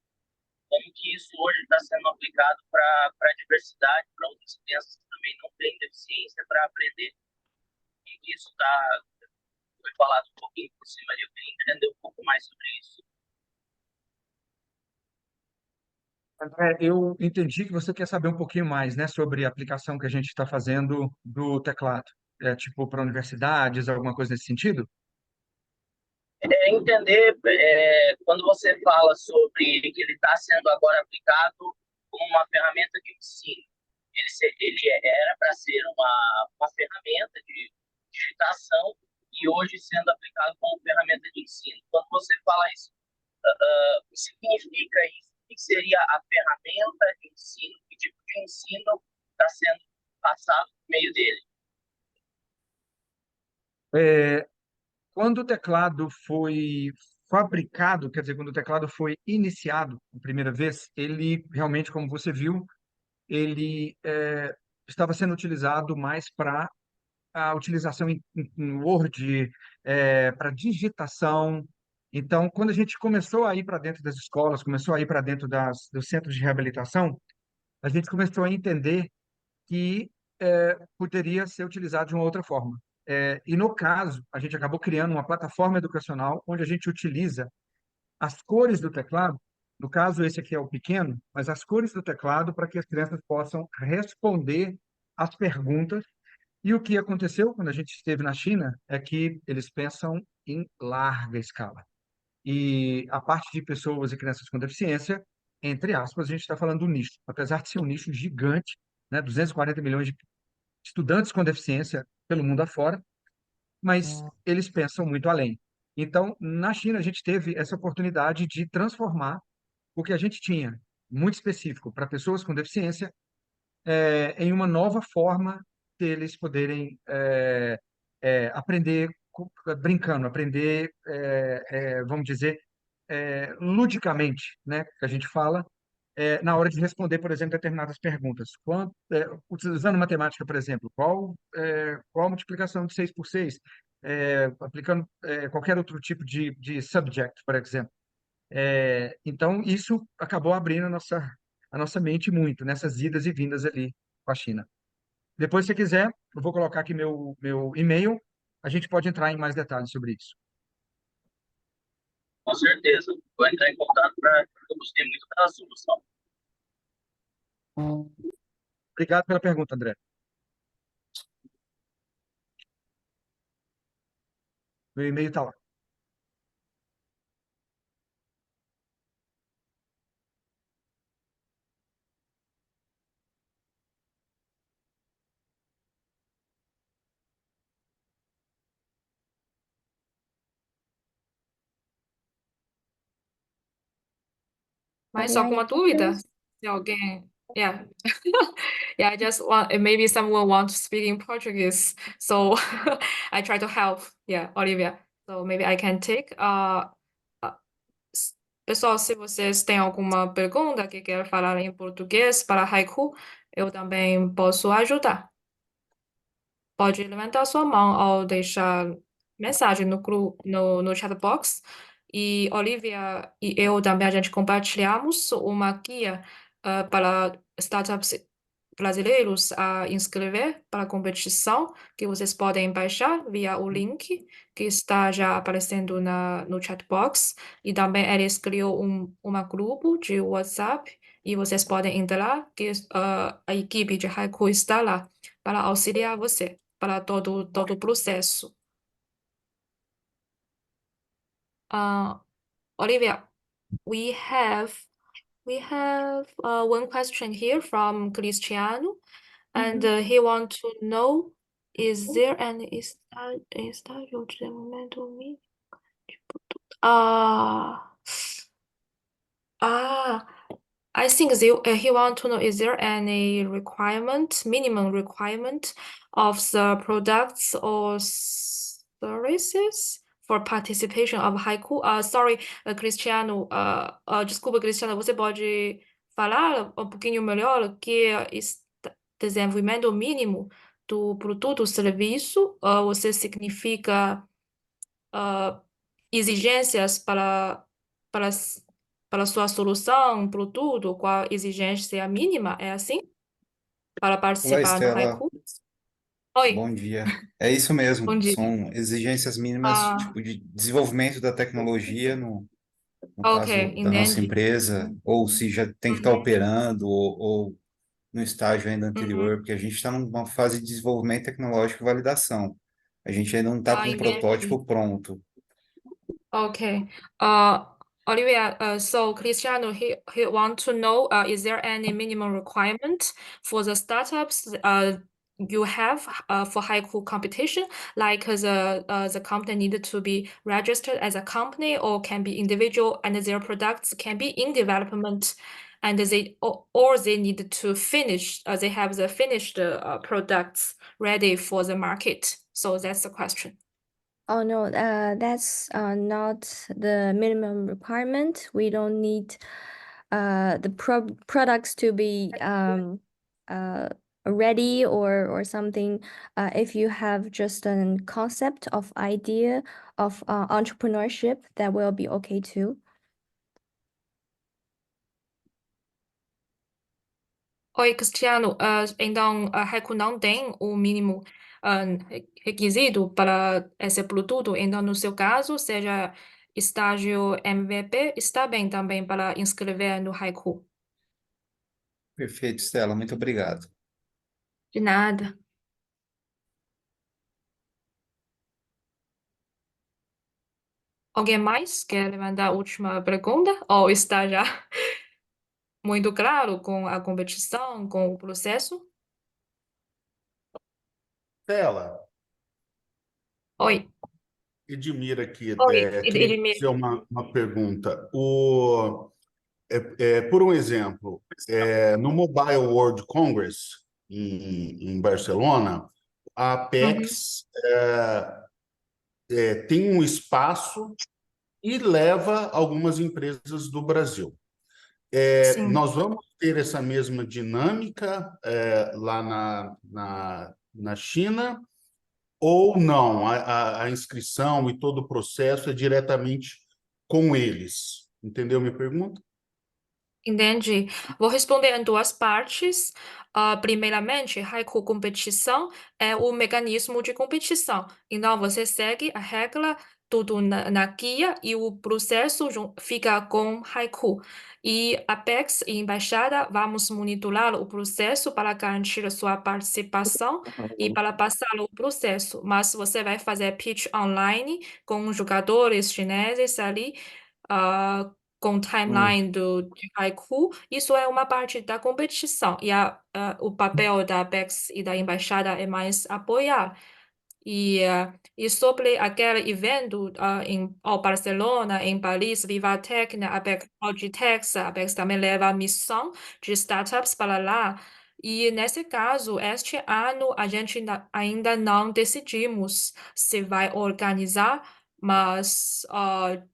como que isso hoje está sendo aplicado para a diversidade, para outras crianças que também não têm deficiência para aprender. E que isso foi falado um pouquinho por cima ali. Eu queria entender um pouco mais sobre isso. André, eu entendi que você quer saber um pouquinho mais, né, sobre a aplicação que a gente está fazendo do teclado. Tipo, para universidades, alguma coisa nesse sentido? Entender quando você fala sobre que ele está sendo agora aplicado como uma ferramenta de ensino. Ele era para ser uma ferramenta de digitação e hoje sendo aplicado como ferramenta de ensino. Quando você fala isso, o que significa isso? O que seria a ferramenta de ensino? Que tipo de ensino está sendo passado por meio dele? É, Quando o teclado foi fabricado, quer dizer, quando o teclado foi iniciado a primeira vez, ele realmente, como você viu, ele estava sendo utilizado mais para a utilização em Word, para digitação. Então, quando a gente começou a ir para dentro das escolas, começou a ir para dentro dos centros de reabilitação, a gente começou a entender que poderia ser utilizado de uma outra forma. E no caso, a gente acabou criando uma plataforma educacional onde a gente utiliza as cores do teclado. No caso, esse aqui é o pequeno, mas as cores do teclado para que as crianças possam responder às perguntas. E o que aconteceu quando a gente esteve na China é que eles pensam em larga escala. E a parte de pessoas e crianças com deficiência, entre aspas, a gente está falando do nicho. Apesar de ser um nicho gigante, né, 240 milhões de estudantes com deficiência pelo mundo afora, mas eles pensam muito além. Então, na China, a gente teve essa oportunidade de transformar o que a gente tinha, muito específico para pessoas com deficiência, em uma nova forma deles poderem aprender brincando, aprender, vamos dizer, ludicamente, né, que a gente fala, na hora de responder, por exemplo, determinadas perguntas. Utilizando matemática, por exemplo, qual a multiplicação de 6 por 6? Aplicando qualquer outro tipo de subject, por exemplo. Então, isso acabou abrindo a nossa mente muito, nessas idas e vindas ali com a China. Depois, se você quiser, eu vou colocar aqui meu e-mail, a gente pode entrar em mais detalhes sobre isso. Com certeza. Vou entrar em contato eu gostei muito da solução. Obrigado pela pergunta, André. Meu e-mail está lá. Mais Any alguma dúvida? questions? Se alguém... Yeah. Yeah, I just want, maybe someone wants to speak in Portuguese. So I try to help. Yeah, Olivia. So maybe I can take. Pessoal, se vocês têm alguma pergunta que querem falar em português para Haiku, eu também posso ajudar. Pode levantar sua mão ou deixar mensagem no chat box. E Olivia e eu também a gente compartilhamos uma guia para startups brasileiros a inscrever para a competição, que vocês podem baixar via o link que está já aparecendo no chat box. E também eles criou uma grupo de WhatsApp e vocês podem entrar, que a equipe de Haiku está lá para auxiliar você para todo o processo. Olivia, we have one question here from Cristiano, and he wants to know, is there any estágio de desenvolvimento mínimo? I think he wants to know, is there any minimum requirement of the products or services for participation of Haiku? Sorry, Cristiano, desculpa, Cristiano, você pode falar um pouquinho melhor o que é desenvolvimento mínimo do produto ou serviço? Você significa exigências para, para sua solução, produto? Qual a exigência mínima? É assim? Para Olá, participar no Estela. Hicool? Oi, Bom dia. É isso mesmo. bom dia. São exigências mínimas, Ah, tipo, de desenvolvimento da tecnologia, no ok, caso da nossa entendi. empresa, ou se já tem que estar Uhum, operando, ou no estágio ainda uhum. anterior, porque a gente está numa fase de desenvolvimento tecnológico e validação. A gente ainda não está Ah, com um entendi. protótipo pronto. Okay. Olivia, so Cristiano, he want to know, is there any minimum requirement for the startups you have for Hicool competition? Like the company needed to be registered as a company or can be individual and their products can be in development and or they need to finish, they have the finished products ready for the market. So that's the question. Oh no, that's not the minimum requirement. We don't need the products to be uh ready or something. If you have just a concept of idea of entrepreneurship, that will be okay too. Oi, Cristiano. Então, a Hicool não tem o mínimo requisito para esse produto. Então, no seu caso, seja estágio MVP, está bem também para inscrever no Hicool. Perfeito, Estela. Muito obrigado. De nada. Alguém mais quer levantar a última pergunta? Ou está já muito claro com a competição, com o processo? Tela, Oi, Edmir aqui, oi, queria Edmir. fazer uma pergunta. Por um exemplo, no Mobile World Congress, em Barcelona, a Uhum, Apex tem um espaço e leva algumas empresas do Brasil. sim. Nós vamos ter essa mesma dinâmica lá na China, ou não? A inscrição e todo o processo é diretamente com eles. Entendeu minha pergunta? Entendi. Vou responder em duas partes. Primeiramente, Hicool competição é o mecanismo de competição. Então, você segue a regra, tudo na guia e o processo fica com Hicool. E Apex e Embaixada vamos monitorar o processo para garantir a sua participação e para passar o processo. Mas você vai fazer pitch online com jogadores chineses ali. ah, com Hum. timeline de Hicool, isso é uma parte da competição. E o papel da Apex e da Embaixada é mais apoiar. E sobre aquele evento em Barcelona, em Paris, Vivatech, na Apex Logitech, a Apex também leva a missão de startups para lá. E nesse caso, este ano a gente ainda não decidimos se vai organizar, mas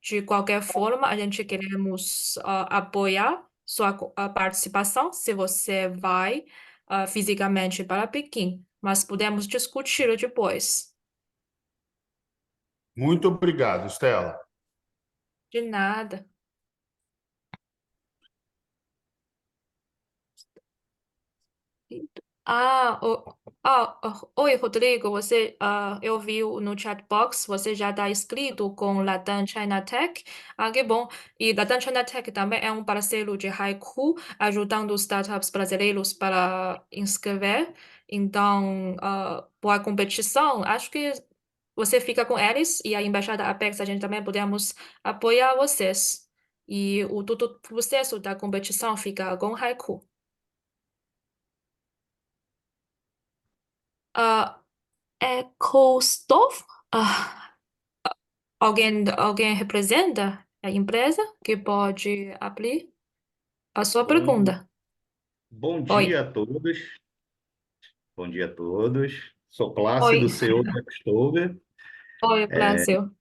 de qualquer forma a gente queremos apoiar sua participação se você vai fisicamente para Pequim, mas podemos discutir depois. Muito obrigado, Estela. De nada. Oi, Rodrigo, eu vi no chat box, você já está inscrito com Latam China Tech. Que bom. E Latam China Tech também é um parceiro de Hicool, ajudando os startups brasileiros para inscrever. Então, boa competição. Acho que você fica com eles e a Embaixada Apex, a gente também podemos apoiar vocês. E todo o processo da competição fica com Hicool. Ah, é Christoph? Alguém representa a empresa que pode abrir a sua Bom, pergunta? bom Oi, dia a todos. Bom dia a todos. Sou Plácido, oi, CEO da Oktober. oi, Brasil.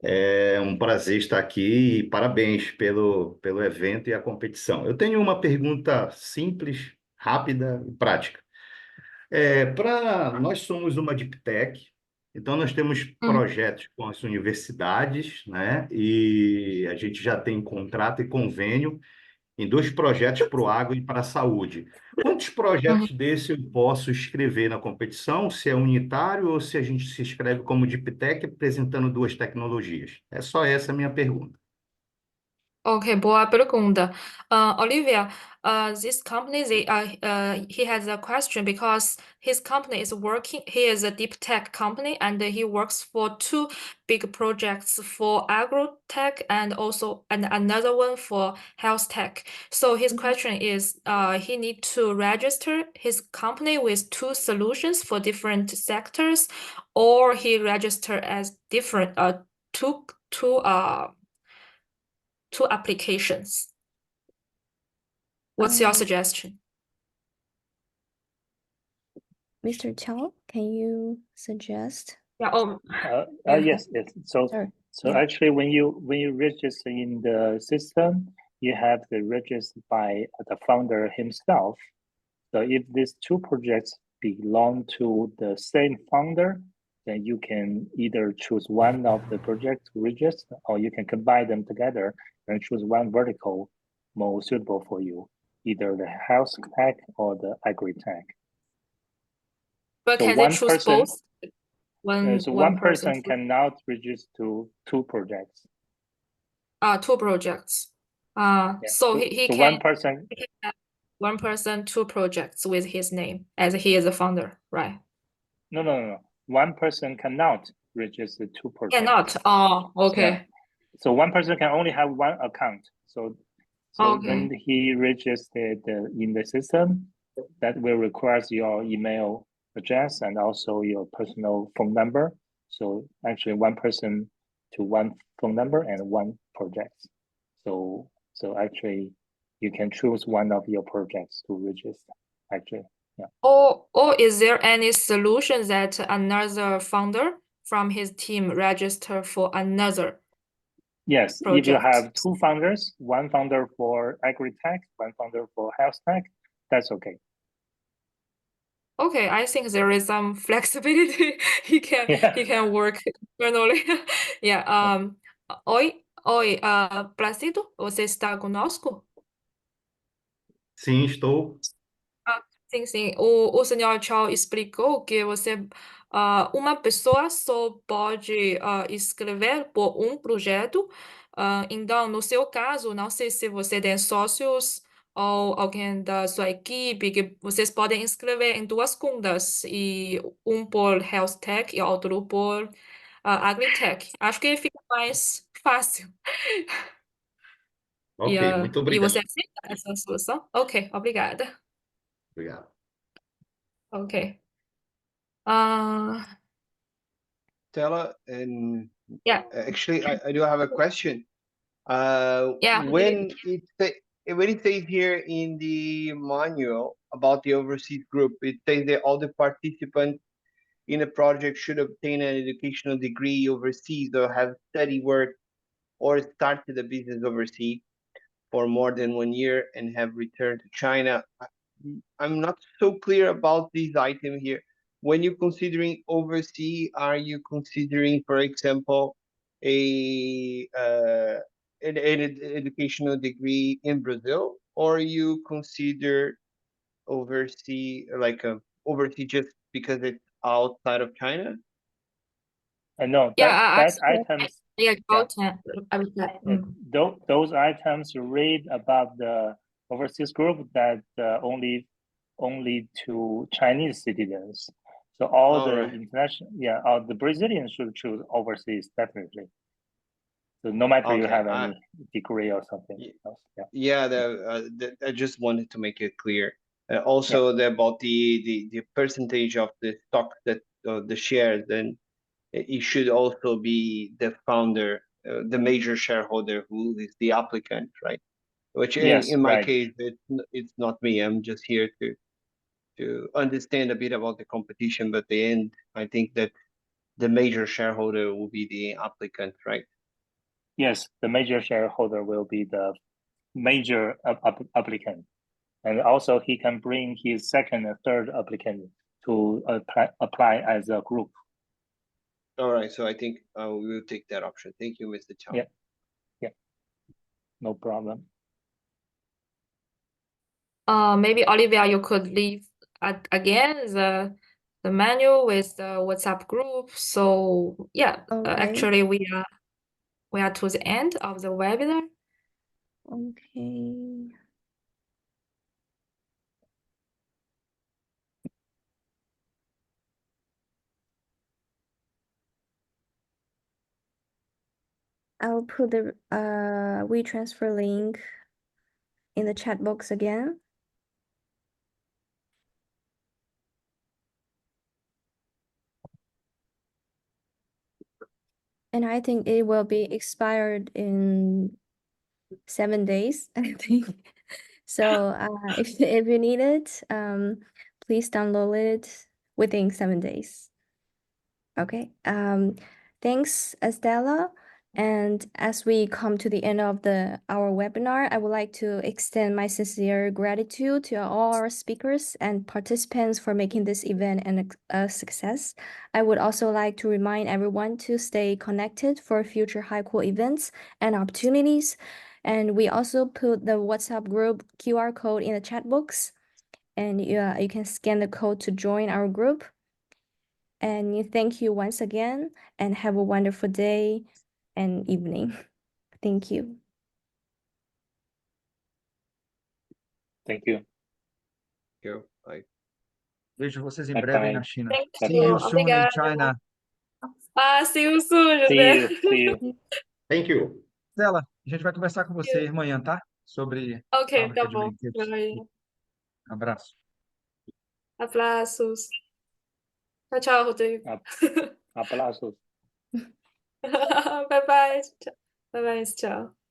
É um prazer estar aqui e parabéns pelo evento e a competição. Eu tenho uma pergunta simples, rápida e prática. Nós somos uma deep tech, então nós temos projetos com as universidades, né? E a gente já tem contrato e convênio em 2 projetos para o agro e para a saúde. Quantos projetos desse eu posso escrever na competição? Se é unitário ou se a gente se inscreve como Deep Tech apresentando 2 tecnologias? É só essa a minha pergunta. Ok, boa pergunta. Olivia, this company, he has a question because his company is working, he is a deep tech company and he works for 2 big projects for agro tech and also another one for health tech. So his question is, he need to register his company with 2 solutions for different sectors, or he register as different, two applications. What's your suggestion? Mr. Chao, can you suggest? Yeah. Yes. So actually, when you register in the system, you have to register by the founder himself. So if these 2 projects belong to the same founder, then you can either choose one of the projects to register, or you can combine them together and choose one vertical more suitable for you, either the health tech or the agri tech. But So can they one choose person, both? one person cannot register 2 projects. 2 projects. So he so can, one person, he can have 1 person, 2 projects with his name as he is a founder, right? No. One person cannot register 2 projects. Cannot. Oh, okay. Yeah. So one person can only have 1 account. So when he registered in the system, that will require your email address and also your personal phone number. So actually 1 person to 1 phone number and 1 project. So actually you can choose one of your projects to register, actually. Yeah. Or is there any solution that another founder from his team register for another? Yes, project? if you have 2 founders, 1 founder for agri-tech, 1 founder for health tech, that's okay. Okay, I think there is some flexibility. He can work internally. Yeah. Oi, Placido, você está conosco? Sim, estou. Sim. O senhor Chao explicou que uma pessoa só pode escrever por um projeto. Então, no seu caso, não sei se você tem sócios ou alguém da sua equipe que vocês podem inscrever em 2 contas, e um por Health Tech e outro por Agritech. Acho que fica mais fácil. Ok, muito obrigado. E você aceita essa solução? Ok, obrigada. Obrigado. Ok. Stella, and Yeah. actually, I do have a question. Yeah. When it says here in the manual about the overseas group, it says that all the participants in a project should obtain an educational degree overseas or have study work or started a business overseas for more than 1 year and have returned to China. I'm not so clear about this item here. When you're considering overseas, are you considering, for example, an educational degree in Brazil, or you consider overseas overseas just because it's outside of China? No, Yeah, items. Yeah, Those items read about the overseas group that only to Chinese citizens. So all the international, the Brazilians should choose overseas definitely. So no matter you have any degree or something else. I just wanted to make it clear. Also, about the percentage of the stock that the shares, then it should also be the founder, the major shareholder, who is the applicant, right? Which in my case, it's not me. I'm just here to understand a bit about the competition. But at the end, I think that the major shareholder will be the applicant, right? Yes, the major shareholder will be the major applicant. And also he can bring his second and third applicant to apply as a group. All right, so I think we will take that option. Thank you, Mr. Chao. Yeah, no problem. Maybe Olivia, you could leave again the menu with the WhatsApp group. So yeah, Okay. actually we are to the end of the webinar. Okay. I'll put the WeTransfer link in the chat box again. And I think it will be expired in 7 days, I think. So if you need it, please download it within 7 days. Okay. Thanks, Estella. And as we come to the end of our webinar, I would like to extend my sincere gratitude to all our speakers and participants for making this event a success. I would also like to remind everyone to stay connected for future Hicool events and opportunities. And we also put the WhatsApp group QR code in the chat box, and you can scan the code to join our group. And thank you once again, and have a wonderful day and evening. Thank you. Thank you. Thank you. Bye. Vejo vocês em Bye breve aí bye. na China. Thank See you. you soon in Obrigada. China. See you soon, See José. you. See you. Thank you. Stella, a gente vai conversar com você amanhã, tá? Sobre Ok, fábrica tá de bom. brinquedos. Abraço. Abraços. Tchau, tchau, Rodrigo. Aplausos. Bye bye. Bye bye, tchau.